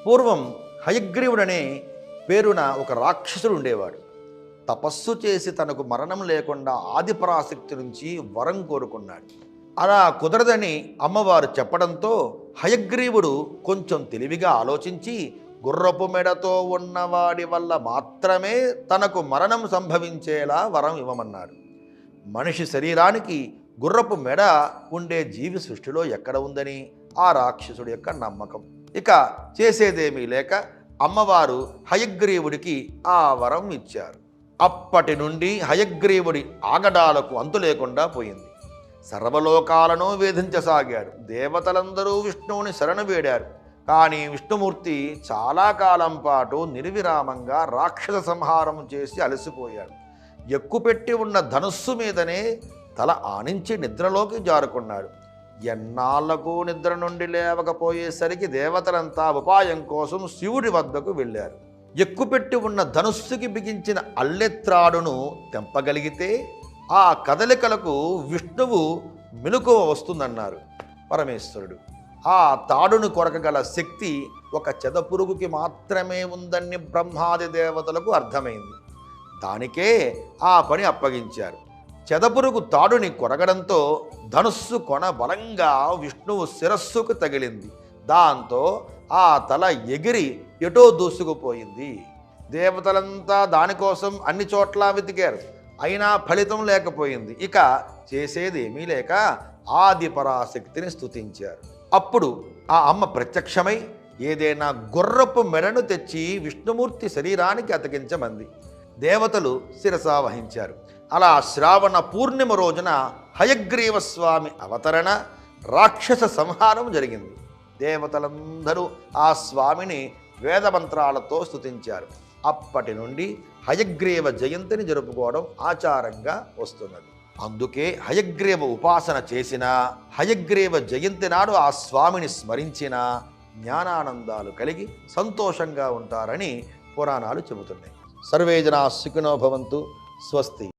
పూర్వం హయగ్రీవుడనే పేరున ఒక రాక్షసుడు ఉండేవాడు. తపస్సు చేసి తనకు మరణం లేకుండా ఆదిపరాశక్తి నుంచి వరం కోరుకున్నాడు. అలా కుదరదని అమ్మవారు చెప్పడంతో హయగ్రీవుడు కొంచెం తెలివిగా ఆలోచించి గుర్రపు మెడతో ఉన్నవాడి వల్ల మాత్రమే తనకు మరణం సంభవించేలా వరం ఇవ్వమన్నాడు. మనిషి శరీరానికి గుర్రపు మెడ ఉండే జీవి సృష్టిలో ఎక్కడ ఉందని ఆ రాక్షసుడి యొక్క నమ్మకం. ఇక చేసేదేమీ లేక అమ్మవారు హయగ్రీవుడికి ఆ వరం ఇచ్చారు. అప్పటి నుండి హయగ్రీవుడి ఆగడాలకు అంతు లేకుండా పోయింది. సర్వలోకాలను వేధించసాగాడు. దేవతలందరూ విష్ణువుని శరణు వేడారు. కానీ విష్ణుమూర్తి చాలా కాలం పాటు నిర్విరామంగా రాక్షస సంహారం చేసి అలసిపోయాడు. ఎక్కుపెట్టి ఉన్న ధనుస్సు మీదనే తల ఆనించి నిద్రలోకి జారుకున్నాడు. ఎన్నాళ్లకు నిద్ర నుండి లేవకపోయేసరికి దేవతలంతా ఉపాయం కోసం శివుడి వద్దకు వెళ్ళారు. ఎక్కుపెట్టి ఉన్న ధనుస్సుకి బిగించిన అల్లెత్రాడును తెంపగలిగితే ఆ కదలికలకు విష్ణువు మెలకువ వస్తుందన్నారు పరమేశ్వరుడు. ఆ తాడును కొరకగల శక్తి ఒక చెదపురుగుకి మాత్రమే ఉందని బ్రహ్మాది దేవతలకు అర్థమైంది. దానికే ఆ పని అప్పగించారు. చెదపురుగు తాడుని కొరగడంతో ధనుస్సు కొన బలంగా విష్ణువు శిరస్సుకు తగిలింది. దాంతో ఆ తల ఎగిరి ఎటో దూసుకుపోయింది. దేవతలంతా దానికోసం అన్ని చోట్ల వెతికారు. అయినా ఫలితం లేకపోయింది. ఇక చేసేదేమీ లేక ఆదిపరాశక్తిని స్తుతించారు. అప్పుడు ఆ అమ్మ ప్రత్యక్షమై ఏదైనా గుర్రపు మెడను తెచ్చి విష్ణుమూర్తి శరీరానికి అతికించమంది. దేవతలు శిరసా వహించారు. అలా శ్రావణ పూర్ణిమ రోజున హయగ్రీవ స్వామి అవతరణ, రాక్షస సంహారం జరిగింది. దేవతలందరూ ఆ స్వామిని వేదమంత్రాలతో స్తుతించారు. అప్పటి నుండి హయగ్రీవ జయంతిని జరుపుకోవడం ఆచారంగా వస్తున్నది. అందుకే హయగ్రీవ ఉపాసన చేసిన, హయగ్రీవ జయంతి నాడు ఆ స్వామిని స్మరించిన జ్ఞానానందాలు కలిగి సంతోషంగా ఉంటారని పురాణాలు చెబుతున్నాయి. సర్వే జనా సుఖినో భవంతు. స్వస్తి.